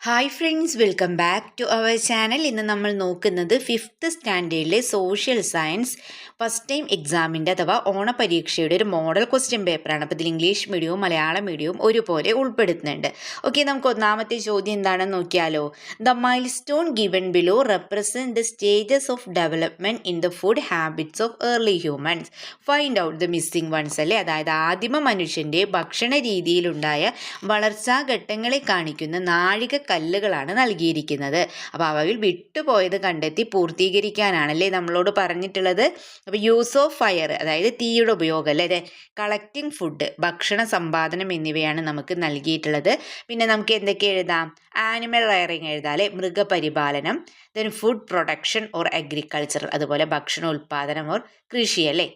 Hi friends, welcome back to our channel. ഇന്ന് നമ്മൾ നോക്കുന്നത് 5th സ്റ്റാൻഡേർഡിലെ സോഷ്യൽ സയൻസ് ഫസ്റ്റ് ടൈം എക്സാമിൻ്റെ അഥവാ ഓണപരീക്ഷയുടെ ഒരു മോഡൽ ക്വസ്റ്റ്യൻ പേപ്പറാണ്. അപ്പോൾ ഇതിൽ ഇംഗ്ലീഷ് മീഡിയവും മലയാളം മീഡിയവും ഒരുപോലെ ഉൾപ്പെടുത്തുന്നുണ്ട്. ഓക്കെ, നമുക്ക് ഒന്നാമത്തെ ചോദ്യം എന്താണെന്ന് നോക്കിയാലോ. The milestone given below represent the stages of development in the food habits of early humans. Find out the missing ones അല്ലേ. അതായത് ആദിമ മനുഷ്യൻ്റെ ഭക്ഷണ രീതിയിലുണ്ടായ വളർച്ചാ ഘട്ടങ്ങളെ കാണിക്കുന്ന നാഴിക കല്ലുകളാണ് നൽകിയിരിക്കുന്നത്. അപ്പോൾ അവയിൽ വിട്ടുപോയത് കണ്ടെത്തി പൂർത്തീകരിക്കാനാണല്ലേ നമ്മളോട് പറഞ്ഞിട്ടുള്ളത്. അപ്പോൾ യൂസ് ഓഫ് ഫയർ, അതായത് തീയുടെ ഉപയോഗം അല്ലേ, കളക്റ്റിംഗ് ഫുഡ്, ഭക്ഷണ സമ്പാദനം എന്നിവയാണ് നമുക്ക് നൽകിയിട്ടുള്ളത്. പിന്നെ നമുക്ക് എന്തൊക്കെ എഴുതാം? ആനിമൽ റയറിങ് എഴുതാം അല്ലേ, മൃഗപരിപാലനം. Then food production or agriculture, അതുപോലെ ഭക്ഷണ ഉൽപാദനം ഓർ കൃഷി അല്ലേ.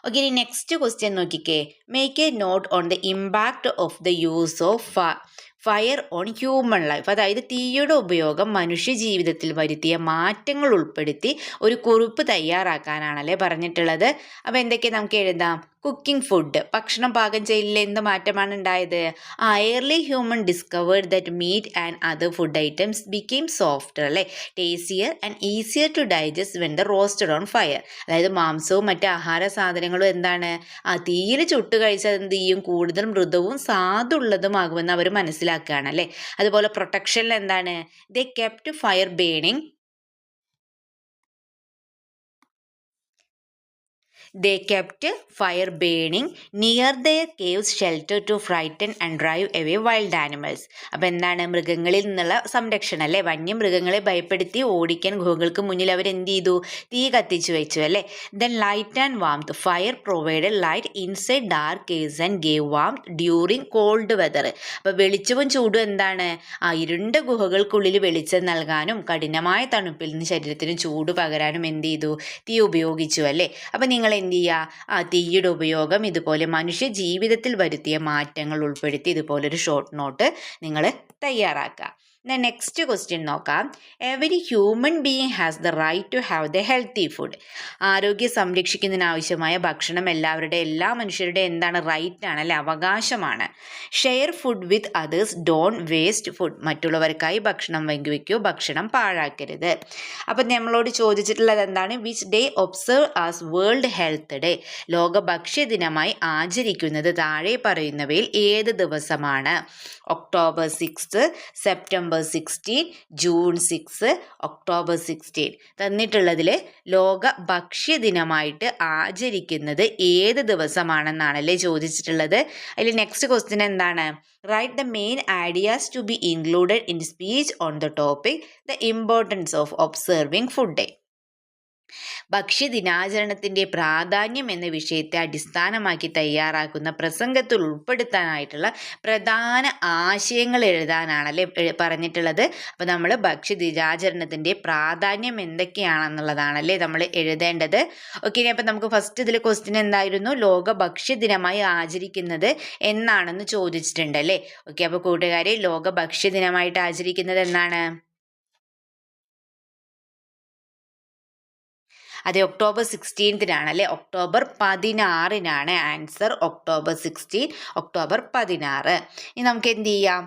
ഓക്കെ, ഇനി നെക്സ്റ്റ് ക്വസ്റ്റ്യൻ നോക്കിക്കേ. Make a note on the impact of the use of fire on human life. അതായത് തീയുടെ ഉപയോഗം മനുഷ്യ ജീവിതത്തിൽ വരുത്തിയ മാറ്റങ്ങൾ ഉൾപ്പെടുത്തി ഒരു കുറിപ്പ് തയ്യാറാക്കാനാണല്ലേ പറഞ്ഞിട്ടുള്ളത്. അപ്പോൾ എന്തൊക്കെ നമുക്ക് എഴുതാം? കുക്കിംഗ് ഫുഡ്, ഭക്ഷണം പാകം ചെയ്യലിൽ എന്ത് മാറ്റമാണ് ഉണ്ടായത്? Early human discovered that meat and other food items became softer അല്ലേ, tastier and easier to digest when the roasted on fire. അതായത് മാംസവും മറ്റ് ആഹാര സാധനങ്ങളും എന്താണ്, തീയിൽ ചുട്ട് കഴിച്ചാൽ എന്ത് ചെയ്യും? കൂടുതൽ മൃദുവും സാധുള്ളതുമാകുമെന്ന് അവർ മനസ്സിലാക്കുകയാണ് അല്ലേ. അതുപോലെ പ്രൊട്ടക്ഷനിൽ എന്താണ്? They kept fire burning. They kept fire burning near their caves shelter to frighten and drive away wild animals. അപ്പോൾ എന്താണ്? മൃഗങ്ങളിൽ നിന്നുള്ള സംരക്ഷണം അല്ലേ, വന്യമൃഗങ്ങളെ ഭയപ്പെടുത്തി ഓടിക്കാൻ ഗുഹകൾക്ക് മുന്നിൽ അവർ എന്ത് ചെയ്തു? തീ കത്തിച്ചു വെച്ചു അല്ലേ. Then light and warmth. Fire provided light inside dark caves and gave warmth during cold weather. അപ്പോൾ വെളിച്ചവും ചൂടും എന്താണ്? ഇരുണ്ട ഗുഹകൾക്കുള്ളിൽ വെളിച്ചം നൽകാനും കഠിനമായ തണുപ്പിൽ നിന്ന് ശരീരത്തിന് ചൂട് പകരാനും എന്ത് ചെയ്തു? തീ ഉപയോഗിച്ചു അല്ലേ. അപ്പോൾ നിങ്ങൾ എന്ത് ചെയ്യുക? തീയുടെ ഉപയോഗം ഇതുപോലെ മനുഷ്യ ജീവിതത്തിൽ വരുത്തിയ മാറ്റങ്ങൾ ഉൾപ്പെടുത്തി ഇതുപോലൊരു ഷോർട്ട് നോട്ട് നിങ്ങൾ തയ്യാറാക്കുക. നെക്സ്റ്റ് ക്വസ്റ്റ്യൻ നോക്കാം. Every human being has the right to have the healthy food. ആരോഗ്യം സംരക്ഷിക്കുന്നതിനാവശ്യമായ ഭക്ഷണം എല്ലാ മനുഷ്യരുടെ എന്താണ്? റൈറ്റ് ആണ് അല്ലെ, അവകാശമാണ്. Share food with others, don't waste food. മറ്റുള്ളവർക്കായി ഭക്ഷണം പങ്കുവയ്ക്കൂ, ഭക്ഷണം പാഴാക്കരുത്. അപ്പം നമ്മളോട് ചോദിച്ചിട്ടുള്ളത് എന്താണ്? Which day observe as world health day. ലോക ഭക്ഷ്യദിനമായി ആചരിക്കുന്നത് താഴെ പറയുന്നവയിൽ ഏത് ദിവസമാണ്? October 6, September 16, June 6, October 16. തന്നിട്ടുള്ളതിൽ ലോക ഭക്ഷ്യദിനമായിട്ട് ആചരിക്കുന്നത് ഏത് ദിവസമാണെന്നാണല്ലേ ചോദിച്ചിട്ടുള്ളത്. അതിൽ നെക്സ്റ്റ് ക്വസ്റ്റ്യൻ എന്താണ്? Write the main ideas to be included in speech on the topic the importance of observing food day. ഭക്ഷ്യദിനാചരണത്തിൻ്റെ പ്രാധാന്യം എന്ന വിഷയത്തെ അടിസ്ഥാനമാക്കി തയ്യാറാക്കുന്ന പ്രസംഗത്തിൽ ഉൾപ്പെടുത്താനായിട്ടുള്ള പ്രധാന ആശയങ്ങൾ എഴുതാനാണല്ലേ പറഞ്ഞിട്ടുള്ളത്. അപ്പോൾ നമ്മൾ ഭക്ഷ്യദിനാചരണത്തിൻ്റെ പ്രാധാന്യം എന്തൊക്കെയാണെന്നുള്ളതാണല്ലേ നമ്മൾ എഴുതേണ്ടത്. ഓക്കെ, അപ്പോൾ നമുക്ക് ഫസ്റ്റ് ഇതിൽ ക്വസ്റ്റ്യൻ എന്തായിരുന്നു? ലോക ഭക്ഷ്യദിനമായി ആചരിക്കുന്നത് എന്നാണെന്ന് ചോദിച്ചിട്ടുണ്ട് അല്ലേ. ഓക്കെ, അപ്പോൾ കൂട്ടുകാരെ, ലോക ഭക്ഷ്യദിനമായിട്ട് ആചരിക്കുന്നത് എന്നാണ്? അതെ, ഒക്ടോബർ 16 അല്ലേ. October 16 answer. October 16, October 16. ഇനി നമുക്ക് എന്ത് ചെയ്യാം?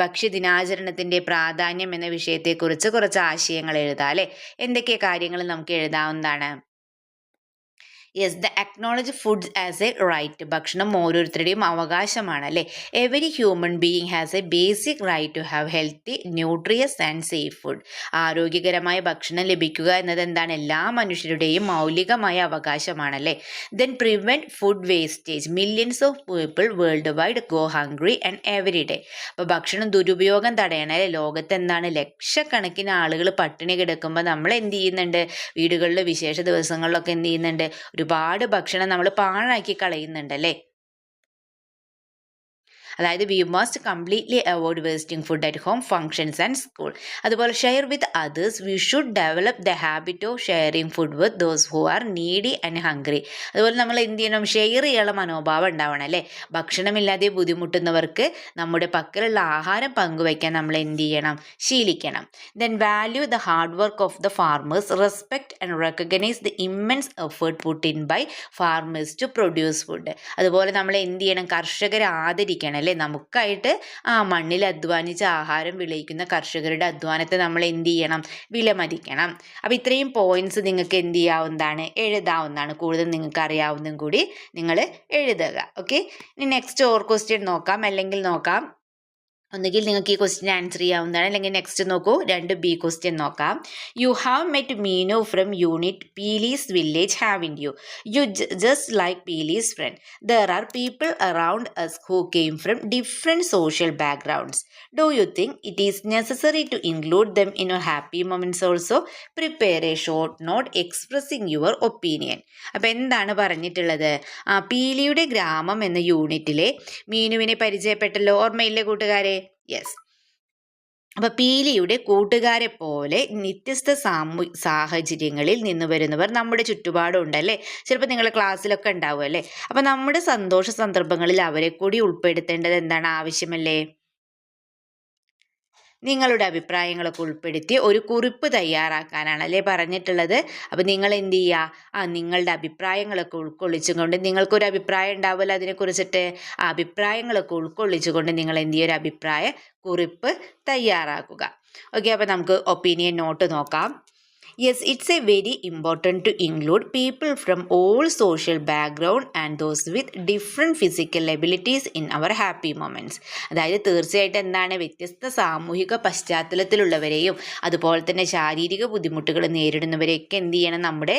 ഭക്ഷ്യദിനാചരണത്തിൻ്റെ പ്രാധാന്യം എന്ന വിഷയത്തെക്കുറിച്ച് കുറച്ച് ആശയങ്ങൾ എഴുതാം അല്ലേ. എന്തൊക്കെ കാര്യങ്ങൾ നമുക്ക് എഴുതാവുന്നതാണ്? Yes, the acknowledge foods as a right. ഭക്ഷണം ഓരോരുത്തരുടെയും അവകാശമാണ് അല്ലേ. Every human being has a basic right to have healthy, nutritious and safe food. ആരോഗ്യകരമായ ഭക്ഷണം ലഭിക്കുക എന്നത് എന്താണ്? എല്ലാ മനുഷ്യരുടെയും മൗലികമായ അവകാശമാണല്ലേ. Then prevent food wastage. Millions of people worldwide go hungry and every day. അപ്പോൾ ഭക്ഷണം ദുരുപയോഗം തടയണം അല്ലേ. ലോകത്ത് എന്താണ്? ലക്ഷക്കണക്കിന് ആളുകൾ പട്ടിണി കിടക്കുമ്പോൾ നമ്മൾ എന്ത് ചെയ്യുന്നുണ്ട്? വീടുകളിൽ വിശേഷ ദിവസങ്ങളിലൊക്കെ എന്ത് ചെയ്യുന്നുണ്ട്? ഒരുപാട് ഭക്ഷണം നമ്മൾ പാഴാക്കി കളയുന്നുണ്ടല്ലേ. അതായത് we must completely avoid wasting food at home, functions and school. അതുപോലെ share with others. We should develop the habit of sharing food with those who are needy and hungry. അതുപോലെ നമ്മൾ എന്ത് ചെയ്യണം? ഷെയർ ചെയ്യാനുള്ള മനോഭാവം ഉണ്ടാവണം അല്ലേ. ഭക്ഷണമില്ലാതെ ബുദ്ധിമുട്ടുന്നവർക്ക് നമ്മുടെ പക്കലുള്ള ആഹാരം പങ്കുവയ്ക്കാൻ നമ്മൾ എന്ത് ചെയ്യണം? ശീലിക്കണം. Then value the hard work of the farmers, respect and recognise the immense effort put in by farmers to produce food. അതുപോലെ നമ്മൾ എന്ത് ചെയ്യണം? കർഷകരെ ആദരിക്കണം അല്ലേ. അല്ലേ? നമുക്കായിട്ട് മണ്ണിൽ അധ്വാനിച്ച് ആഹാരം വിളയിക്കുന്ന കർഷകരുടെ അധ്വാനത്തെ നമ്മൾ എന്ത് ചെയ്യണം? വിലമതിക്കണം. അപ്പോൾ ഇത്രയും പോയിന്റ്സ് നിങ്ങൾക്ക് എന്ത് ചെയ്യാവുന്നതാണ്? എഴുതാവുന്നതാണ്. കൂടുതൽ നിങ്ങൾക്ക് അറിയാവുന്നതും കൂടി നിങ്ങൾ എഴുതുക. ഓക്കെ, ഇനി നെക്സ്റ്റ് ക്വസ്റ്റ്യൻ നോക്കാം, അല്ലെങ്കിൽ നോക്കാം. ഒന്നുകിൽ നിങ്ങൾക്ക് ഈ ക്വസ്റ്റ്യൻ ആൻസർ ചെയ്യാവുന്നതാണ്, അല്ലെങ്കിൽ നെക്സ്റ്റ് നോക്കൂ, 2B ക്വസ്റ്റ്യൻ നോക്കാം. You have met Meenu from unit Peeli's village having you just like Peeli's friend. There are people around us who came from different social backgrounds. Do you think it is necessary to include them in your happy moments also? Prepare a short note expressing your opinion. അപ്പം എന്താണ് പറഞ്ഞിട്ടുള്ളത്? പീലിയുടെ ഗ്രാമം എന്ന യൂണിറ്റിലെ മീനുവിനെ പരിചയപ്പെട്ടല്ലോ, ഓർമ്മയില്ലേ കൂട്ടുകാരെ? Yes. അപ്പോൾ പീലിയുടെ കൂട്ടുകാരെ പോലെ വ്യത്യസ്ത സാഹചര്യങ്ങളിൽ നിന്ന് വരുന്നവർ നമ്മുടെ ചുറ്റുപാടുണ്ടല്ലേ? ചിലപ്പോൾ നിങ്ങളുടെ ക്ലാസ്സിലൊക്കെ ഉണ്ടാവും അല്ലേ? അപ്പോൾ നമ്മുടെ സന്തോഷ സന്ദർഭങ്ങളിൽ അവരെ കൂടി ഉൾപ്പെടുത്തേണ്ടത് എന്താണ്? ആവശ്യമല്ലേ? നിങ്ങളുടെ അഭിപ്രായങ്ങളൊക്കെ ഉൾപ്പെടുത്തി ഒരു കുറിപ്പ് തയ്യാറാക്കാനാണ് അല്ലേ പറഞ്ഞിട്ടുള്ളത്. അപ്പോൾ നിങ്ങൾ എന്ത് ചെയ്യുക? നിങ്ങളുടെ അഭിപ്രായങ്ങളൊക്കെ ഉൾക്കൊള്ളിച്ചുകൊണ്ട്, നിങ്ങൾക്കൊരു അഭിപ്രായം ഉണ്ടാവുമല്ലോ അതിനെക്കുറിച്ചിട്ട്, ആ അഭിപ്രായങ്ങളൊക്കെ ഉൾക്കൊള്ളിച്ചുകൊണ്ട് നിങ്ങൾ എന്ത് ചെയ്യുക? ഒരു അഭിപ്രായ കുറിപ്പ് തയ്യാറാക്കുക. ഓക്കെ, അപ്പോൾ നമുക്ക് ഒപ്പീനിയൻ നോട്ട് നോക്കാം. Yes, it's a very important to include people from all social background and those with different physical abilities in our happy moments. അതായത് തീർച്ചയായിട്ടും എന്താണ്? വ്യത്യസ്ത സാമൂഹിക പശ്ചാത്തലത്തിലുള്ളവരെയും അതുപോലെ തന്നെ ശാരീരിക ബുദ്ധിമുട്ടുകൾ നേരിടുന്നവരെയൊക്കെ എന്ത് ചെയ്യണം? നമ്മുടെ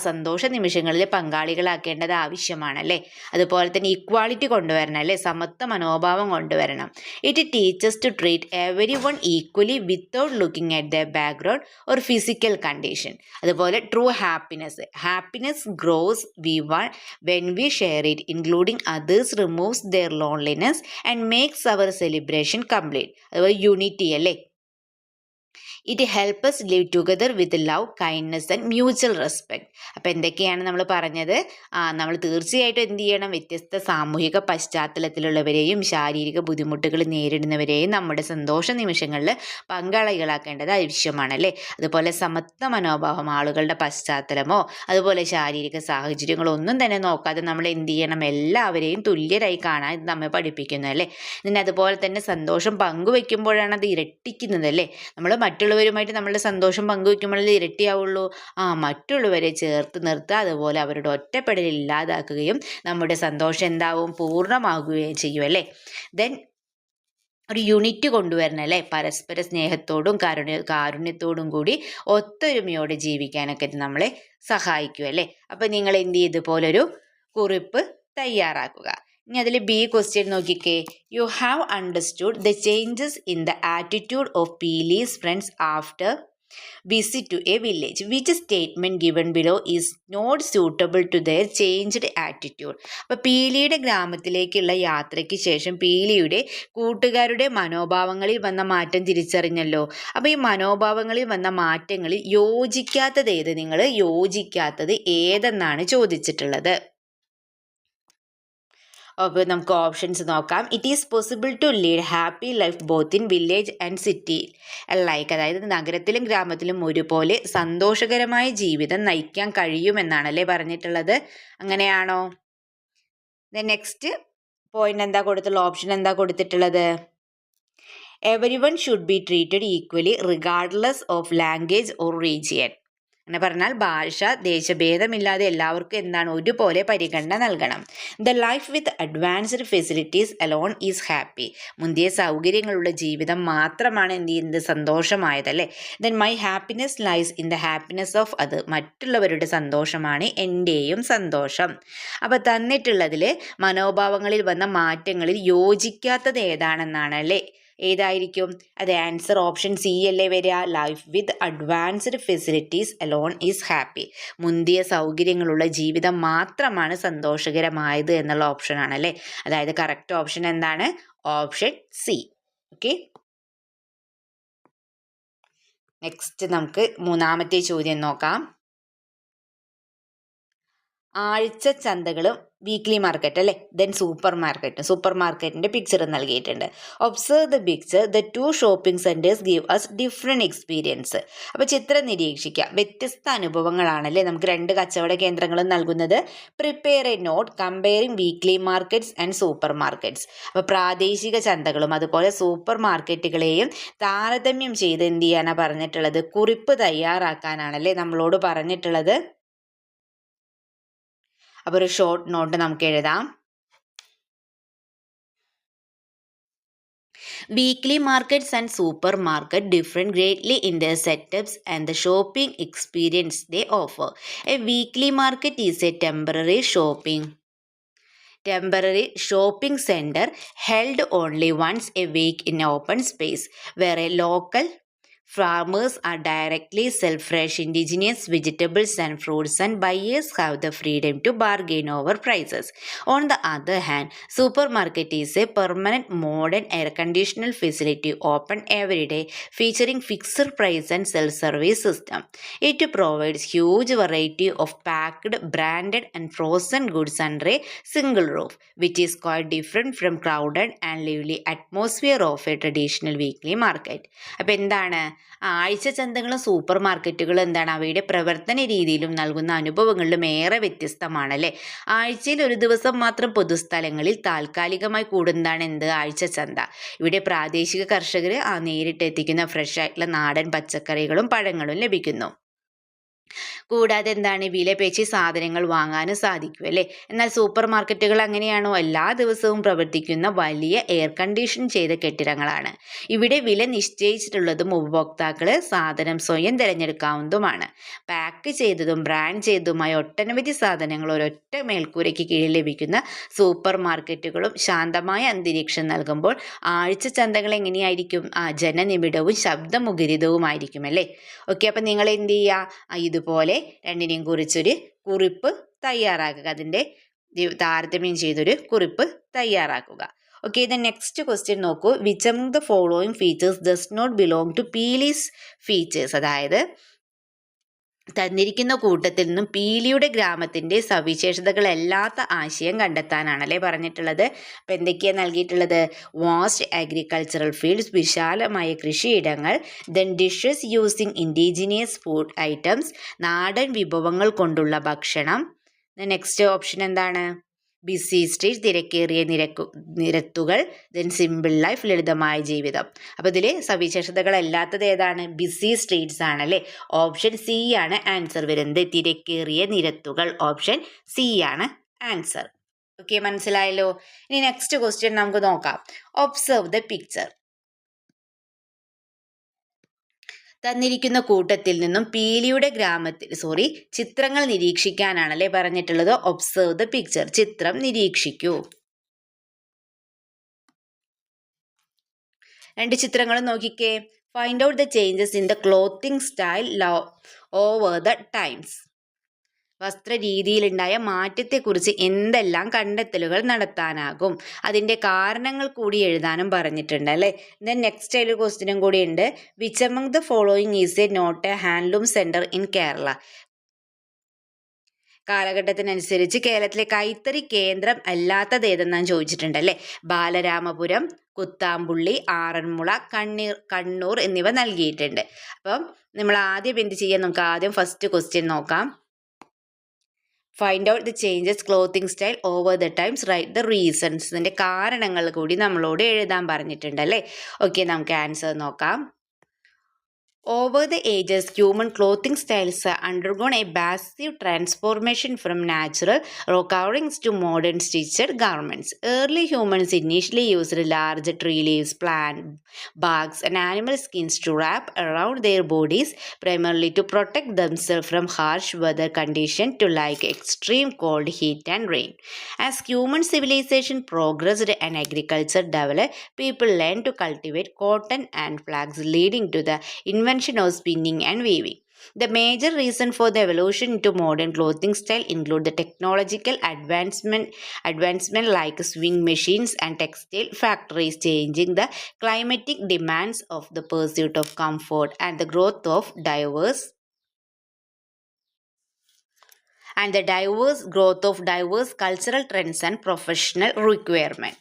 സന്തോഷ നിമിഷങ്ങളിൽ പങ്കാളികളാക്കേണ്ടത് ആവശ്യമാണല്ലേ? അതുപോലെ തന്നെ ഇക്വാളിറ്റി കൊണ്ടുവരണം അല്ലേ? സമത്വ മനോഭാവം കൊണ്ടുവരണം. It teachers to treat every one equally without looking at the background or physical condition. അതുപോലെ true happiness grows when we share it, including others removes their loneliness and makes our celebration complete. അതുപോലെ unity അല്ലേ? It help us live together with love, kindness and mutual respect. അപ്പോൾ എന്തൊക്കെയാണ് നമ്മൾ പറഞ്ഞത്? നമ്മൾ തീർച്ചയായിട്ടും എന്ത് ചെയ്യണം? വ്യത്യസ്ത സാമൂഹിക പശ്ചാത്തലത്തിലുള്ളവരെയും ശാരീരിക ബുദ്ധിമുട്ടുകൾ നേരിടുന്നവരെയും നമ്മുടെ സന്തോഷ നിമിഷങ്ങളിൽ പങ്കാളികളാക്കേണ്ടത് ആവശ്യമാണല്ലേ? അതുപോലെ സമത്വ മനോഭാവം, ആളുകളുടെ പശ്ചാത്തലമോ അതുപോലെ ശാരീരിക സാഹചര്യങ്ങളോ ഒന്നും തന്നെ നോക്കാതെ നമ്മൾ എന്ത് ചെയ്യണം? എല്ലാവരെയും തുല്യരായി കാണാൻ ഇത് നമ്മെ പഠിപ്പിക്കുന്നു അല്ലേ? പിന്നെ അതുപോലെ തന്നെ സന്തോഷം പങ്കുവെക്കുമ്പോഴാണ് അത് ഇരട്ടിക്കുന്നത് അല്ലേ? നമ്മൾ മറ്റുള്ളവരുമായിട്ട് നമ്മളുടെ സന്തോഷം പങ്കുവെക്കുമ്പോഴല്ലേ ഇരട്ടിയാവുള്ളൂ. മറ്റുള്ളവരെ ചേർത്ത് നിർത്തുക, അതുപോലെ അവരുടെ ഒറ്റപ്പെടൽ ഇല്ലാതാക്കുകയും നമ്മുടെ സന്തോഷം എന്താവും? പൂർണ്ണമാകുകയും ചെയ്യും അല്ലേ? ദെൻ ഒരു യൂണിറ്റ് കൊണ്ടുവരണം അല്ലേ? പരസ്പര സ്നേഹത്തോടും കാരുണ്യത്തോടും കൂടി ഒത്തൊരുമയോടെ ജീവിക്കാനൊക്കെ നമ്മളെ സഹായിക്കും അല്ലേ? അപ്പം നിങ്ങൾ എന്ത് ചെയ്യും? ഇതുപോലൊരു കുറിപ്പ് തയ്യാറാക്കുക. ഇനി അതിൽ B ക്വസ്റ്റ്യൻ നോക്കിക്കേ. You have understood the changes in the attitude of Peeli's friends after visit to a village. Which statement given below is not suitable to their changed attitude? അപ്പോൾ പീലിയുടെ ഗ്രാമത്തിലേക്കുള്ള യാത്രയ്ക്ക് ശേഷം പീലിയുടെ കൂട്ടുകാരുടെ മനോഭാവങ്ങളിൽ വന്ന മാറ്റം തിരിച്ചറിഞ്ഞല്ലോ. അപ്പോൾ ഈ മനോഭാവങ്ങളിൽ വന്ന മാറ്റങ്ങളിൽ യോജിക്കാത്തത് ഏത്? നിങ്ങൾ യോജിക്കാത്തത് ഏതെന്നാണ് ചോദിച്ചിട്ടുള്ളത്. അപ്പോൾ നമുക്ക് ഓപ്ഷൻസ് നോക്കാം. It is possible to lead happy life both in village and city like, അതായത് നഗരത്തിലും ഗ്രാമത്തിലും ഒരുപോലെ സന്തോഷകരമായ ജീവിതം നയിക്കാൻ കഴിയുമെന്നാണല്ലേ പറഞ്ഞിട്ടുള്ളത്. അങ്ങനെയാണോ? നെക്സ്റ്റ് പോയിന്റ് എന്താ കൊടുത്തുള്ള ഓപ്ഷൻ എന്താ കൊടുത്തിട്ടുള്ളത്? Everyone should be treated equally regardless of language or region. അങ്ങനെ പറഞ്ഞാൽ ഭാഷ ദേശഭേദമില്ലാതെ എല്ലാവർക്കും എന്താണ്? ഒരുപോലെ പരിഗണന നൽകണം. The life with advanced facilities alone is happy. മുന്തിയ സൗകര്യങ്ങളുള്ള ജീവിതം മാത്രമാണ് എന്ത് ചെയ്യുന്നത്? സന്തോഷമായതല്ലേ? Then my happiness lies in the happiness of അത്. മറ്റുള്ളവരുടെ സന്തോഷമാണ് എൻ്റെയും സന്തോഷം. അപ്പോൾ തന്നിട്ടുള്ളതിൽ മനോഭാവങ്ങളിൽ വന്ന മാറ്റങ്ങളിൽ യോജിക്കാത്തത് ഏതാണെന്നാണ് അല്ലേ? ഏതായിരിക്കും അത്? ആൻസർ ഓപ്ഷൻ സി അല്ലേ വരിക? Life with advanced facilities alone is happy. മുന്തിയ സൗകര്യങ്ങളുള്ള ജീവിതം മാത്രമാണ് സന്തോഷകരമായത് എന്നുള്ള ഓപ്ഷൻ ആണല്ലേ? അതായത് കറക്റ്റ് ഓപ്ഷൻ എന്താണ്? Option C. ഓക്കെ, നെക്സ്റ്റ് നമുക്ക് മൂന്നാമത്തെ ചോദ്യം നോക്കാം. ആഴ്ച ചന്തകളും വീക്ക്ലി മാർക്കറ്റ് അല്ലേ, ദെൻ സൂപ്പർ മാർക്കറ്റിൻ്റെ പിക്ചർ നൽകിയിട്ടുണ്ട്. Observe the picture, the two shopping centres give us different experience. അപ്പോൾ ചിത്രം നിരീക്ഷിക്കുക, വ്യത്യസ്ത അനുഭവങ്ങളാണല്ലേ നമുക്ക് രണ്ട് കച്ചവട കേന്ദ്രങ്ങളും നൽകുന്നത്. Prepare a note comparing weekly markets and supermarkets. അപ്പോൾ പ്രാദേശിക ചന്തകളും അതുപോലെ സൂപ്പർ മാർക്കറ്റുകളെയും താരതമ്യം ചെയ്ത് എന്ത് ചെയ്യാനാണ് പറഞ്ഞിട്ടുള്ളത്, കുറിപ്പ് തയ്യാറാക്കാനാണല്ലേ നമ്മളോട് പറഞ്ഞിട്ടുള്ളത്. അപ്പോൾ ഒരു ഷോർട്ട് നോട്ട് നമുക്ക് എഴുതാം. Weekly markets and supermarket differ greatly in their setups and the shopping experience they offer. A weekly market is a temporary shopping center held only once a week in open space, where a local farmers are directly sell fresh indigenous vegetables and fruits, and buyers have the freedom to bargain over prices. On the other hand, supermarket is a permanent modern air-conditioned facility open every day, featuring fixed price and self-service system. It provides huge variety of packed, branded and frozen goods under a single roof, which is quite different from crowded and lively atmosphere of a traditional weekly market. അപ്പോൾ എന്താണ്, ആഴ്ച ചന്തകളും super മാർക്കറ്റുകളും എന്താണ്, അവയുടെ പ്രവർത്തന രീതിയിലും നൽകുന്ന അനുഭവങ്ങളിലും ഏറെ വ്യത്യസ്തമാണല്ലേ. ആഴ്ചയിൽ ഒരു ദിവസം മാത്രം പൊതുസ്ഥലങ്ങളിൽ താൽക്കാലികമായി കൂടുന്നതാണ് എന്ത്, ആഴ്ച ചന്ത. ഇവിടെ പ്രാദേശിക കർഷകർ നേരിട്ട് എത്തിക്കുന്ന ഫ്രഷ് ആയിട്ടുള്ള നാടൻ പച്ചക്കറികളും പഴങ്ങളും ലഭിക്കുന്നു. കൂടാതെ എന്താണ്, വിലപേശി സാധനങ്ങൾ വാങ്ങാനും സാധിക്കും അല്ലേ. എന്നാൽ സൂപ്പർ മാർക്കറ്റുകൾ അങ്ങനെയാണോ, എല്ലാ ദിവസവും പ്രവർത്തിക്കുന്ന വലിയ എയർ കണ്ടീഷൻ ചെയ്ത കെട്ടിടങ്ങളാണ്. ഇവിടെ വില നിശ്ചയിച്ചിട്ടുള്ളതും ഉപഭോക്താക്കൾ സാധനം സ്വയം തിരഞ്ഞെടുക്കാവുന്നതുമാണ്. പാക്ക് ചെയ്തതും ബ്രാൻഡ് ചെയ്തതുമായ ഒട്ടനവധി സാധനങ്ങൾ ഒരൊറ്റ മേൽക്കൂരയ്ക്ക് കീഴിൽ ലഭിക്കുന്ന സൂപ്പർ മാർക്കറ്റുകളും ശാന്തമായ അന്തരീക്ഷം നൽകുമ്പോൾ ആഴ്ച ചന്തകൾ എങ്ങനെയായിരിക്കും, ജനനിബിഡവും ശബ്ദമുഖരിതവുമായിരിക്കും അല്ലേ. ഓക്കെ, അപ്പം നിങ്ങൾ എന്ത് ചെയ്യുക, ഇതുപോലെ രണ്ടിനെയും കുറിച്ചൊരു കുറിപ്പ് തയ്യാറാക്കുക, അതിൻ്റെ താരതമ്യം ചെയ്തൊരു കുറിപ്പ് തയ്യാറാക്കുക. ഓക്കെ, ദ നെക്സ്റ്റ് ക്വസ്റ്റ്യൻ നോക്കൂ. Which among the following features does not belong to Peeli's features. അതായത് തന്നിരിക്കുന്ന കൂട്ടത്തിൽ നിന്നും പീലിയുടെ ഗ്രാമത്തിൻ്റെ സവിശേഷതകളല്ലാത്ത ആശയം കണ്ടെത്താനാണല്ലേ പറഞ്ഞിട്ടുള്ളത്. അപ്പം എന്തൊക്കെയാണ് നൽകിയിട്ടുള്ളത്, വാസ്റ്റ് അഗ്രികൾച്ചറൽ ഫീൽഡ്സ്, വിശാലമായ കൃഷിയിടങ്ങൾ, then dishes using indigenous food items, നാടൻ വിഭവങ്ങൾ കൊണ്ടുള്ള ഭക്ഷണം. നെക്സ്റ്റ് ഓപ്ഷൻ എന്താണ്, ബിസി സ്ട്രീറ്റ്, തിരക്കേറിയ നിരത്തുകൾ, ദെൻ സിമ്പിൾ ലൈഫ്, ലളിതമായ ജീവിതം. അപ്പോൾ ഇതിൽ സവിശേഷതകളല്ലാത്തത് ഏതാണ്, ബിസി സ്ട്രീറ്റ്സ് ആണല്ലേ. ഓപ്ഷൻ സി ആണ് ആൻസർ വരുന്നത്, തിരക്കേറിയ നിരത്തുകൾ. ഓപ്ഷൻ സി ആണ് ആൻസർ. ഓക്കെ, മനസ്സിലായല്ലോ. ഇനി നെക്സ്റ്റ് ക്വസ്റ്റ്യൻ നമുക്ക് നോക്കാം. Observe the picture. തന്നിരിക്കുന്ന കൂട്ടത്തിൽ നിന്നും പീലിയുടെ ചിത്രങ്ങൾ നിരീക്ഷിക്കാനാണല്ലേ പറഞ്ഞിട്ടുള്ളത്. ഒബ്സർവ് ദ പിക്ചർ, ചിത്രം നിരീക്ഷിക്കൂ. രണ്ട് ചിത്രങ്ങളും നോക്കിക്കേ. Find out the changes in the clothing style over the times. വസ്ത്രരീതിയിലുണ്ടായ മാറ്റത്തെക്കുറിച്ച് എന്തെല്ലാം കണ്ടെത്തലുകൾ നടത്താനാകും, അതിൻ്റെ കാരണങ്ങൾ കൂടി എഴുതാനും പറഞ്ഞിട്ടുണ്ട് അല്ലേ. ദെൻ നെക്സ്റ്റ് ഒരു ക്വസ്റ്റ്യനും കൂടി ഉണ്ട്. Which among the following is a not a handloom centre in Kerala. കാലഘട്ടത്തിനനുസരിച്ച് കേരളത്തിലെ കൈത്തറി കേന്ദ്രം അല്ലാത്തത് ഏതെന്നാണ് ചോദിച്ചിട്ടുണ്ട് അല്ലേ. ബാലരാമപുരം, കുത്താമ്പുള്ളി, ആറന്മുള, കണ്ണൂർ എന്നിവ നൽകിയിട്ടുണ്ട്. അപ്പം നമ്മൾ ആദ്യം എന്ത് ചെയ്യാം, നമുക്ക് ആദ്യം ഫസ്റ്റ് ക്വസ്റ്റ്യൻ നോക്കാം. Find out the changes clothing style over the times, write the reasons. ഇതിൻ്റെ കാരണങ്ങൾ കൂടി നമ്മളോട് എഴുതാൻ പറഞ്ഞിട്ടുണ്ട് അല്ലേ. ഓക്കെ, നമുക്ക് ആൻസർ നോക്കാം. Over the ages, human clothing styles have undergone a massive transformation from natural rock coverings to modern stitched garments. Early humans initially used large tree leaves, plant barks, and animal skins to wrap around their bodies, primarily to protect themselves from harsh weather conditions like extreme cold, heat, and rain. As human civilization progressed and agriculture developed, people learned to cultivate cotton and flax, leading to the invention of spinning and weaving. The major reason for the evolution into modern clothing style include the technological advancement like sewing machines and textile factories, changing the climatic demands of the pursuit of comfort and the growth of diverse and the diverse growth of diverse cultural trends and professional requirement.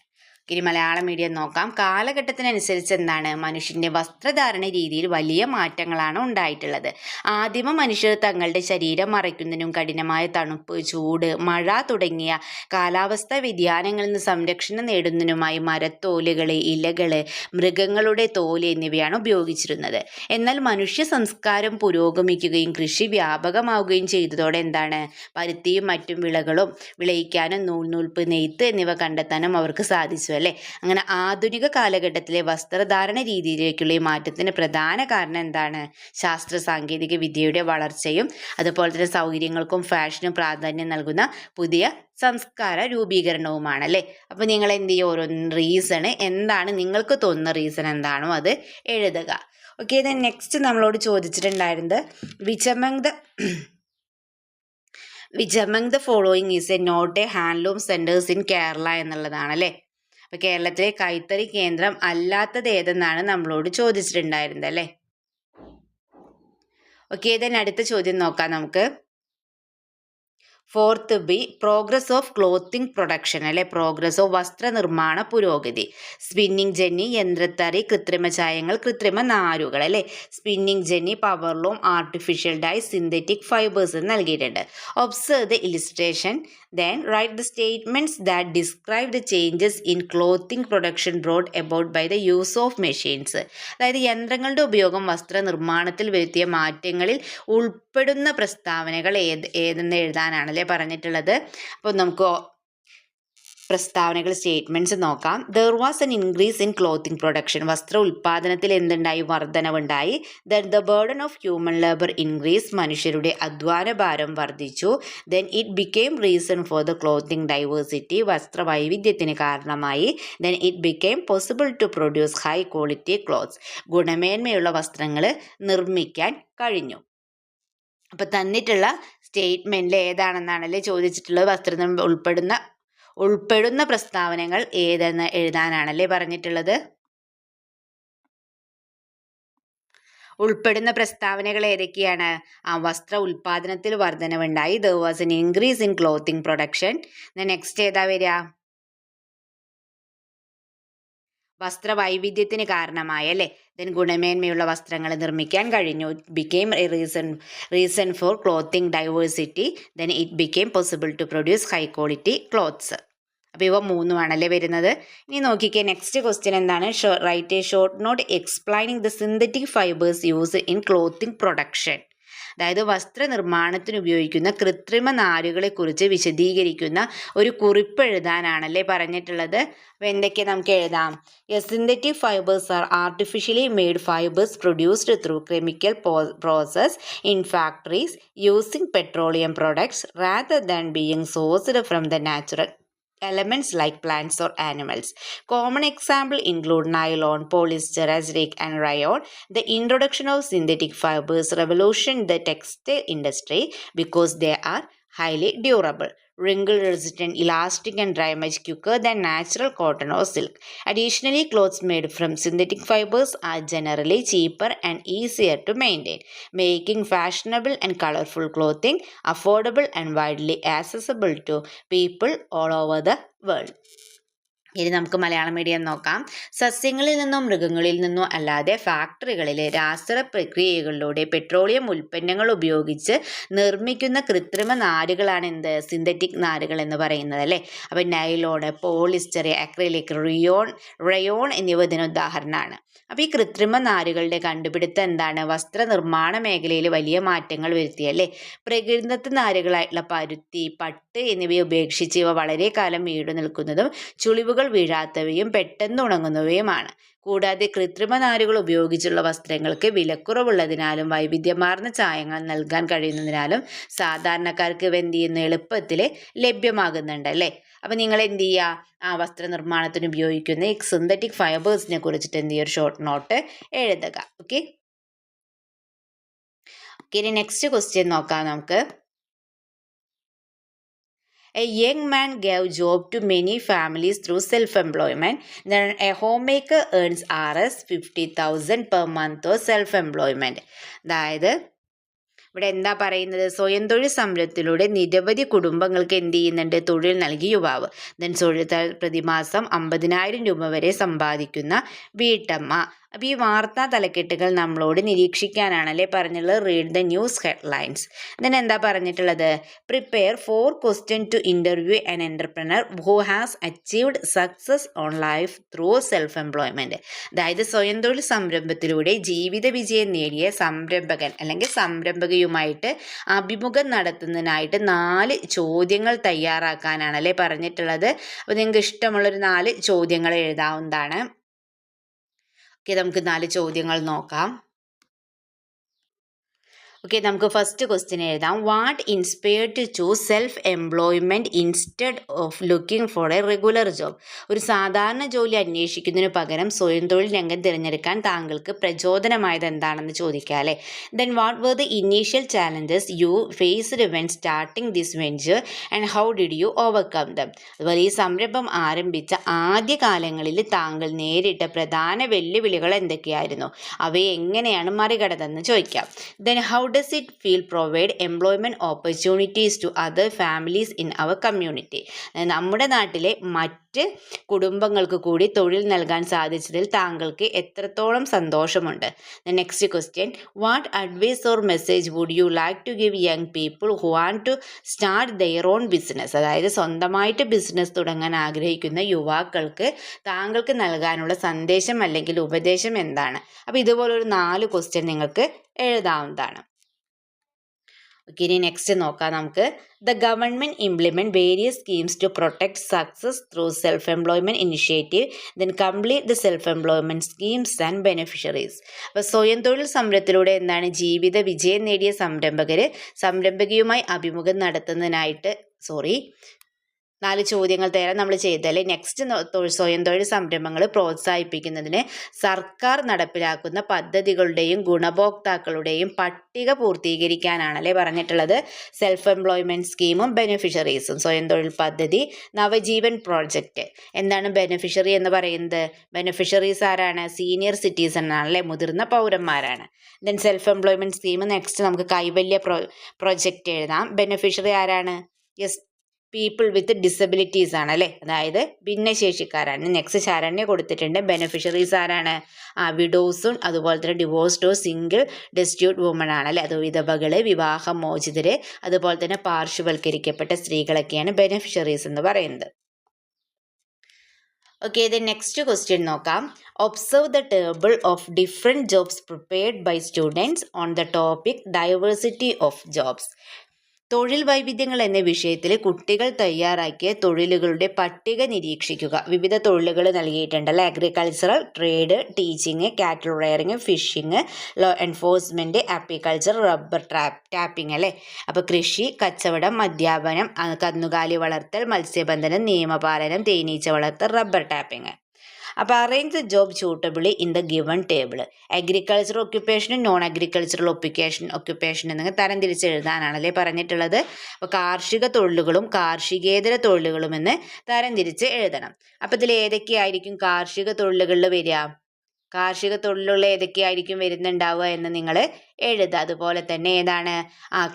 ഇനി Malayalam medium നോക്കാം. കാലഘട്ടത്തിനനുസരിച്ച് എന്താണ് മനുഷ്യൻ്റെ വസ്ത്രധാരണ രീതിയിൽ വലിയ മാറ്റങ്ങളാണ് ഉണ്ടായിട്ടുള്ളത്. ആദിമ മനുഷ്യർ തങ്ങളുടെ ശരീരം മറയ്ക്കുന്നതിനും കഠിനമായ തണുപ്പ്, ചൂട്, മഴ തുടങ്ങിയ കാലാവസ്ഥാ വ്യതിയാനങ്ങളിൽ നിന്ന് സംരക്ഷണം നേടുന്നതിനുമായി മരത്തോലുകൾ, ഇലകൾ, മൃഗങ്ങളുടെ തോല് എന്നിവയാണ് ഉപയോഗിച്ചിരുന്നത്. എന്നാൽ മനുഷ്യ സംസ്കാരം പുരോഗമിക്കുകയും കൃഷി വ്യാപകമാവുകയും ചെയ്തതോടെ എന്താണ് പരുത്തിയും മറ്റും വിളകളും വിളയിക്കാനും നൂൽപ്പ്, നെയ്ത്ത് എന്നിവ കണ്ടെത്താനും അവർക്ക് സാധിച്ചു അല്ലേ. അങ്ങനെ ആധുനിക കാലഘട്ടത്തിലെ വസ്ത്രധാരണ രീതിയിലേക്കുള്ള ഈ മാറ്റത്തിന് പ്രധാന കാരണം എന്താണ്? ശാസ്ത്ര സാങ്കേതിക വിദ്യയുടെ വളർച്ചയും അതുപോലെ തന്നെ സൗകര്യങ്ങൾക്കും ഫാഷനും പ്രാധാന്യം നൽകുന്ന പുതിയ സംസ്കാര രൂപീകരണവുമാണ് അല്ലേ. അപ്പോൾ നിങ്ങൾ എന്ത് ചെയ്യുക, ഓരോ റീസൺ എന്താണ് നിങ്ങൾക്ക് തോന്നുന്ന റീസൺ എന്താണോ അത് എഴുതുക. ഓക്കെ, ദെൻ നെക്സ്റ്റ് നമ്മളോട് ചോദിച്ചിട്ടുണ്ടായിരുന്നത് which among the following is a not a handloom centers in Kerala എന്നുള്ളതാണ് അല്ലേ. അപ്പോൾ കേരളത്തിലെ കൈത്തറി കേന്ദ്രം അല്ലാത്തത് ഏതെന്നാണ് നമ്മളോട് ചോദിച്ചിട്ടുണ്ടായിരുന്നത് അല്ലേ. ഓക്കെ, ദെൻ അടുത്ത ചോദ്യം നോക്കാം നമുക്ക്. 4th B progress of clothing production അല്ലെ, പ്രോഗ്രസ് ഓഫ് വസ്ത്രനിർമ്മാണ പുരോഗതി. സ്പിന്നിങ് ജെന്നി, യന്ത്രത്തറി, കൃത്രിമ ചായങ്ങൾ, കൃത്രിമ നാരുകൾ അല്ലെ. Spinning jenny, power loom, artificial dye, synthetic fibres നൽകിയിട്ടുണ്ട്. Observe the illustration, then write the statements that describe the changes in clothing production brought about by the use of machines. അതായത് യന്ത്രങ്ങളുടെ ഉപയോഗം വസ്ത്രനിർമ്മാണത്തിൽ വരുത്തിയ മാറ്റങ്ങളിൽ ഉൾപ്പെടുന്ന പ്രസ്താവനകൾ ഏതെന്ന് എഴുതാനാണല്ലേ പറഞ്ഞിട്ടുള്ളത്. അപ്പോൾ നമുക്ക് പ്രസ്താവനകൾ സ്റ്റേറ്റ്മെൻറ്റ്സ് നോക്കാം. There was an increase in clothing production, വസ്ത്ര ഉൽപ്പാദനത്തിൽ എന്തുണ്ടായി, വർധനവുണ്ടായി. Then the burden of human labour increase, മനുഷ്യരുടെ അധ്വാന ഭാരം വർദ്ധിച്ചു. Then it became reason for the clothing diversity, വസ്ത്ര വൈവിധ്യത്തിന് കാരണമായി. Then it became possible to produce high quality clothes, ഗുണമേന്മയുള്ള വസ്ത്രങ്ങൾ നിർമ്മിക്കാൻ കഴിഞ്ഞു. അപ്പം തന്നിട്ടുള്ള സ്റ്റേറ്റ്മെൻറ്റിൽ ഏതാണെന്നാണല്ലേ ചോദിച്ചിട്ടുള്ളത്. വസ്ത്രം ഉൾപ്പെടുന്ന പ്രസ്താവനകൾ ഏതെന്ന് എഴുതാനാണല്ലേ പറഞ്ഞിട്ടുള്ളത്. ഉൾപ്പെടുന്ന പ്രസ്താവനകൾ ഏതൊക്കെയാണ്? വസ്ത്ര ഉൽപാദനത്തിൽ വർധനവുണ്ടായി. there was an increase in clothing production. Next ഏതാ വരിക? വസ്ത്ര വൈവിധ്യത്തിന് കാരണമായി അല്ലേ. ദെൻ ഗുണമേന്മയുള്ള വസ്ത്രങ്ങൾ നിർമ്മിക്കാൻ കഴിഞ്ഞു. Became a reason for clothing diversity. Then it became possible to produce high quality clothes. അപ്പോൾ ഇവ മൂന്നുമാണല്ലേ വരുന്നത്. ഇനി നോക്കിക്കേ, നെക്സ്റ്റ് ക്വസ്റ്റ്യൻ എന്താണ്? Write a short note explaining the synthetic fibres use in clothing production. അതായത് വസ്ത്രനിർമ്മാണത്തിന് ഉപയോഗിക്കുന്ന കൃത്രിമ നാരുകളെക്കുറിച്ച് വിശദീകരിക്കുന്ന ഒരു കുറിപ്പ് എഴുതാനാണല്ലേ പറഞ്ഞിട്ടുള്ളത്. അപ്പോൾ എന്തൊക്കെ നമുക്ക് എഴുതാം? Synthetic fibres R artificially made fibres produced through chemical process in factories using petroleum products rather than being sourced from the natural elements like plants or animals. Common example include nylon, polyester, acrylic and rayon. The introduction of synthetic fibers revolutionized the textile industry because they are highly durable, wrinkle resistant, elastic and dry much quicker than natural cotton or silk. Additionally, clothes made from synthetic fibers are generally cheaper and easier to maintain, making fashionable and colorful clothing affordable and widely accessible to people all over the world. ഇനി നമുക്ക് Malayalam medium നോക്കാം. സസ്യങ്ങളിൽ നിന്നോ മൃഗങ്ങളിൽ നിന്നോ അല്ലാതെ ഫാക്ടറികളിലെ രാസ പ്രക്രിയകളിലൂടെ petroleum ഉൽപ്പന്നങ്ങൾ ഉപയോഗിച്ച് നിർമ്മിക്കുന്ന കൃത്രിമ നാരുകളാണ് സിന്തറ്റിക് നാരുകൾ എന്ന് പറയുന്നത് അല്ലേ. അപ്പം നൈലോൺ, പോളിസ്റ്റർ, അക്രിലിക്, റയോൺ എന്നിവ ഇതിന് ഉദാഹരണമാണ്. അപ്പോൾ ഈ കൃത്രിമ നാരുകളുടെ കണ്ടുപിടുത്തം എന്താണ്? വസ്ത്രനിർമ്മാണ മേഖലയിൽ വലിയ മാറ്റങ്ങൾ വരുത്തിയല്ലേ. പ്രകൃതിദത്ത നാരുകളായിട്ടുള്ള പരുത്തി, പട്ട് എന്നിവയെ ഉപേക്ഷിച്ച് ഇവ വളരെ കാലം ഈടു നിൽക്കുന്നതും ചുളിവുകൾ വീഴാത്തവയും പെട്ടെന്ന് ഉണങ്ങുന്നവയുമാണ്. കൂടാതെ കൃത്രിമ നാരുകൾ ഉപയോഗിച്ചുള്ള വസ്ത്രങ്ങൾക്ക് വിലക്കുറവുള്ളതിനാലും വൈവിധ്യമാർന്ന ചായങ്ങൾ നൽകാൻ കഴിയുന്നതിനാലും സാധാരണക്കാർക്ക് ഇവ എന്ത് ചെയ്യുന്നു? എളുപ്പത്തിൽ ലഭ്യമാകുന്നുണ്ട് അല്ലേ. അപ്പം നിങ്ങൾ എന്ത് ചെയ്യുക? വസ്ത്രനിർമ്മാണത്തിന് ഉപയോഗിക്കുന്ന ഈ സിന്തറ്റിക് ഫൈബേഴ്സിനെ കുറിച്ചിട്ട് എന്ത് ചെയ്യുക? ഒരു ഷോർട്ട് നോട്ട് എഴുതുക. ഓക്കെ, ഇനി നെക്സ്റ്റ് ക്വസ്റ്റ്യൻ നോക്കാം നമുക്ക്. A young man gave job to many families through self-employment. Then a homemaker earns Rs 50,000 per month or self-employment. അതായത് ഇവിടെ എന്താ പറയുന്നത്? സ്വയം തൊഴിൽ സംരംഭത്തിലൂടെ നിരവധി കുടുംബങ്ങൾക്ക് എന്ത് ചെയ്യുന്നുണ്ട്? തൊഴിൽ നൽകി യുവാവ്. ദെൻ പ്രതിമാസം 50,000 രൂപ വരെ സമ്പാദിക്കുന്ന വീട്ടമ്മ. അപ്പോൾ ഈ വാർത്താ തലക്കെട്ടുകൾ നമ്മളോട് നിരീക്ഷിക്കാനാണല്ലേ പറഞ്ഞുള്ളത്. Read the news headlines. Then എന്താ പറഞ്ഞിട്ടുള്ളത്? Prepare 4 question to interview an entrepreneur who has achieved success on life through self employment. അതായത് സ്വയം തൊഴിൽ സംരംഭത്തിലൂടെ ജീവിത വിജയം നേടിയ സംരംഭകൻ അല്ലെങ്കിൽ സംരംഭകയുമായിട്ട് അഭിമുഖം നടത്തുന്നതിനായിട്ട് 4 ചോദ്യങ്ങൾ തയ്യാറാക്കാനാണല്ലേ പറഞ്ഞിട്ടുള്ളത്. അപ്പോൾ നിങ്ങൾക്ക് ഇഷ്ടമുള്ളൊരു 4 ചോദ്യങ്ങൾ എഴുതാവുന്നതാണ്. ഓക്കെ, നമുക്ക് 4 ചോദ്യങ്ങൾ നോക്കാം. ഓക്കെ, നമുക്ക് ഫസ്റ്റ് ക്വസ്റ്റ്യൻ എഴുതാം. What inspired to choose self employment instead of looking for a regular job? ഒരു സാധാരണ ജോലി അന്വേഷിക്കുന്നതിന് പകരം സ്വയം തൊഴിൽ രംഗം തിരഞ്ഞെടുക്കാൻ താങ്കൾക്ക് പ്രചോദനമായത് എന്താണെന്ന് ചോദിക്കാം അല്ലേ. Then what were the initial challenges you faced when starting this venture and how did you overcome them? അതുപോലെ ഈ സംരംഭം ആരംഭിച്ച ആദ്യ കാലങ്ങളിൽ താങ്കൾ നേരിട്ട പ്രധാന വെല്ലുവിളികൾ എന്തൊക്കെയായിരുന്നു? അവയെ എങ്ങനെയാണ് മറികടന്നതെന്ന് ചോദിക്കാം. Then how does it feel provide employment opportunities to other families in our community? നമ്മുടെ നാട്ടിലെ മറ്റ് കുടുംബങ്ങൾക്ക് കൂടി തൊഴിൽ നൽകാൻ സാധിച്ചതിൽ താങ്കൾക്ക് എത്രത്തോളം സന്തോഷമുണ്ട്? Next question, what advice or message would you like to give young people who want to start their own business? അതായത് സ്വന്തമായിട്ട് ബിസിനസ് തുടങ്ങാൻ ആഗ്രഹിക്കുന്ന യുവാക്കൾക്ക് താങ്കൾക്ക് നൽകാനുള്ള സന്ദേശം അല്ലെങ്കിൽ ഉപദേശം എന്താണ്? അപ്പോൾ ഇതുപോലൊരു 4 ക്വസ്റ്റ്യൻ നിങ്ങൾക്ക് എഴുതാവുന്നതാണ്. ഓക്കെ, ഇനി നെക്സ്റ്റ് നോക്കാം നമുക്ക്. The government implement various schemes to protect success through self employment initiative then complete the self employment schemes and beneficiaries. അപ്പോൾ സ്വയം തൊഴിൽ സംരംഭത്തിലൂടെ എന്താണ്? ജീവിത വിജയം നേടിയ സംരംഭകയുമായി അഭിമുഖം നടത്തുന്നതിനായിട്ട് 4 ചോദ്യങ്ങൾ തയ്യാറാണ് നമ്മൾ ചെയ്തല്ലേ. നെക്സ്റ്റ് സ്വയം തൊഴിൽ സംരംഭങ്ങൾ പ്രോത്സാഹിപ്പിക്കുന്നതിന് സർക്കാർ നടപ്പിലാക്കുന്ന പദ്ധതികളുടെയും ഗുണഭോക്താക്കളുടെയും പട്ടിക പൂർത്തീകരിക്കാനാണല്ലേ പറഞ്ഞിട്ടുള്ളത്. സെൽഫ് എംപ്ലോയ്മെൻറ്റ് സ്കീമും ബെനിഫിഷ്യറീസും. സ്വയം തൊഴിൽ പദ്ധതി, നവജീവൻ പ്രോജക്റ്റ്. എന്താണ് ബെനിഫിഷ്യറി എന്ന് പറയുന്നത്? ബെനിഫിഷ്യറീസ് ആരാണ്? സീനിയർ സിറ്റിസൺ ആണല്ലേ, മുതിർന്ന പൗരന്മാരാണ്. Then self employment scheme next നമുക്ക് കൈവല്യ പ്രോജക്റ്റ് എഴുതാം. ബെനിഫിഷ്യറി ആരാണ്? യെസ്, പീപ്പിൾ വിത്ത് ഡിസബിലിറ്റീസ് ആണ് അല്ലേ, അതായത് ഭിന്നശേഷിക്കാരാണ്. നെക്സ്റ്റ് ശരണ്യ കൊടുത്തിട്ടുണ്ട്. ബെനിഫിഷ്യറീസ് ആരാണ്? വിഡോസും അതുപോലെ തന്നെ ഡിവോഴ്സ്ഡോ സിംഗിൾ ഡെസ്റ്റിറ്റ്യൂട്ട് വുമൺ ആണ് അല്ലേ. അത് വിധവകൾ, വിവാഹമോചിതർ, അതുപോലെ തന്നെ പാർശ്വവൽക്കരിക്കപ്പെട്ട സ്ത്രീകളൊക്കെയാണ് ബെനിഫിഷ്യറീസ് എന്ന് പറയുന്നത്. ഓക്കെ, ദെൻ നെക്സ്റ്റ് ക്വസ്റ്റ്യൻ നോക്കാം. Observe the table of different jobs prepared by students on the topic diversity of jobs. തൊഴിൽ വൈവിധ്യങ്ങൾ എന്ന വിഷയത്തിൽ കുട്ടികൾ തയ്യാറാക്കിയ തൊഴിലുകളുടെ പട്ടിക നിരീക്ഷിക്കുക. വിവിധ തൊഴിലുകൾ നൽകിയിട്ടുണ്ടല്ലോ. അഗ്രികൾച്ചറൽ, ട്രേഡ്, ടീച്ചിങ്, കാറ്റിൽ rearing, fishing, law enforcement, apiculture, rubber tapping അല്ലേ. അപ്പോൾ കൃഷി, കച്ചവടം, അധ്യാപനം, കന്നുകാലി വളർത്തൽ, മത്സ്യബന്ധനം, നിയമപാലനം, തേനീച്ച വളർത്തൽ, റബ്ബർ ടാപ്പിംഗ്. അപ്പോൾ arrange the job suitably in the given table. Agricultural ഒക്യുപ്പേഷനും നോൺ അഗ്രികൾച്ചറൽ ഒക്യുപ്പേഷൻ എന്നിങ്ങനെ തരംതിരിച്ച് എഴുതാനാണല്ലേ പറഞ്ഞിട്ടുള്ളത്. അപ്പോൾ കാർഷിക തൊഴിലുകളും കാർഷികേതര തൊഴിലുകളും എന്ന് തരംതിരിച്ച് എഴുതണം. അപ്പോൾ ഇതിൽ ഏതൊക്കെയായിരിക്കും കാർഷിക തൊഴിലുകളിൽ വരിക? കാർഷിക തൊഴിലുള്ള ഏതൊക്കെയായിരിക്കും വരുന്നുണ്ടാവുക എന്ന് നിങ്ങൾ എഴുതുക. അതുപോലെ തന്നെ ഏതാണ്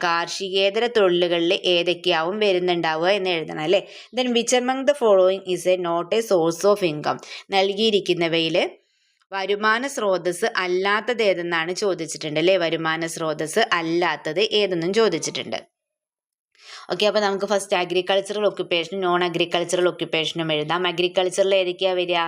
കാർഷികേതര തൊഴിലുകളിൽ ഏതൊക്കെയാവും വരുന്നുണ്ടാവുക എന്ന് എഴുതണം അല്ലേ. Then which among the following is a not a source of income? നൽകിയിരിക്കുന്നവയിൽ വരുമാന സ്രോതസ് അല്ലാത്തത് ഏതെന്നാണ് ചോദിച്ചിട്ടുണ്ട് അല്ലേ. വരുമാന സ്രോതസ് അല്ലാത്തത് ഏതെന്നും ചോദിച്ചിട്ടുണ്ട്. ഓക്കെ, അപ്പോൾ നമുക്ക് ഫസ്റ്റ് അഗ്രികൾച്ചറൽ ഒക്യുപ്പേഷനും നോൺ അഗ്രികൾച്ചറൽ ഒക്യുപ്പേഷനും എഴുതാം. അഗ്രികൾച്ചറിൽ ഏതൊക്കെയാണ് വരിക?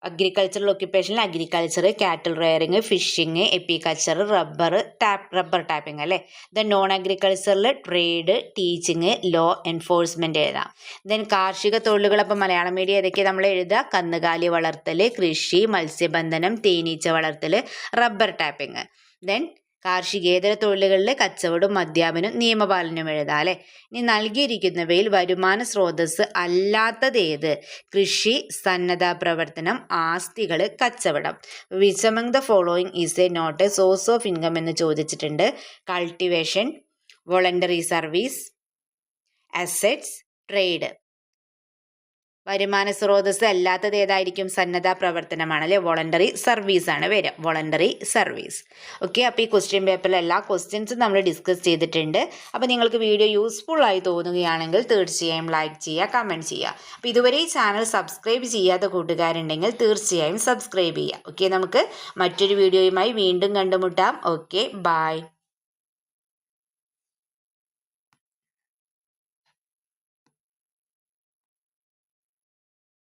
അഗ്രികൾച്ചറൽ ഒക്യുപ്പേഷനിൽ agriculture, cattle rearing, fishing, apiculture, rubber tapping അല്ലേ. ദെൻ നോൺ അഗ്രികൾച്ചറിൽ ട്രേഡ്, ടീച്ചിങ്, ലോ എൻഫോഴ്സ്മെൻറ്റ് എഴുതാം. ദെൻ കാർഷിക തൊഴിലുകൾ അപ്പോൾ മലയാളം മീഡിയം ഏതൊക്കെയാണ് നമ്മൾ എഴുതുക? കന്നുകാലി വളർത്തൽ, കൃഷി, മത്സ്യബന്ധനം, തേനീച്ച വളർത്തൽ, റബ്ബർ ടാപ്പിംഗ്. ദെൻ കാർഷികേതര തൊഴിലുകളിൽ കച്ചവടവും അധ്യാപനവും നിയമപാലനവും എഴുതാം അല്ലേ. ഇനി നൽകിയിരിക്കുന്നവയിൽ വരുമാന സ്രോതസ് അല്ലാത്തത് ഏത്? കൃഷി, സന്നദ്ധ പ്രവർത്തനം, ആസ്തികൾ, കച്ചവടം. Which among the following is a not a source of income എന്ന് ചോദിച്ചിട്ടുണ്ട്. Cultivation, voluntary service, assets, trade. വരുമാന സ്രോതസ് അല്ലാത്തത് ഏതായിരിക്കും? സന്നദ്ധ പ്രവർത്തനമാണ് അല്ലേ, വോളണ്ടറി സർവീസ് ആണ് വരിക, വോളണ്ടറി സർവീസ്. ഓക്കെ, അപ്പോൾ ഈ ക്വസ്റ്റ്യൻ പേപ്പറിൽ എല്ലാ ക്വസ്റ്റ്യൻസും നമ്മൾ ഡിസ്കസ് ചെയ്തിട്ടുണ്ട്. അപ്പോൾ നിങ്ങൾക്ക് വീഡിയോ യൂസ്ഫുൾ ആയി തോന്നുകയാണെങ്കിൽ തീർച്ചയായും ലൈക്ക് ചെയ്യുക, കമൻറ്റ് ചെയ്യുക. അപ്പോൾ ഇതുവരെ ഈ ചാനൽ സബ്സ്ക്രൈബ് ചെയ്യാത്ത കൂട്ടുകാരുണ്ടെങ്കിൽ തീർച്ചയായും സബ്സ്ക്രൈബ് ചെയ്യുക. ഓക്കെ, നമുക്ക് മറ്റൊരു വീഡിയോയുമായി വീണ്ടും കണ്ടുമുട്ടാം. Okay, by.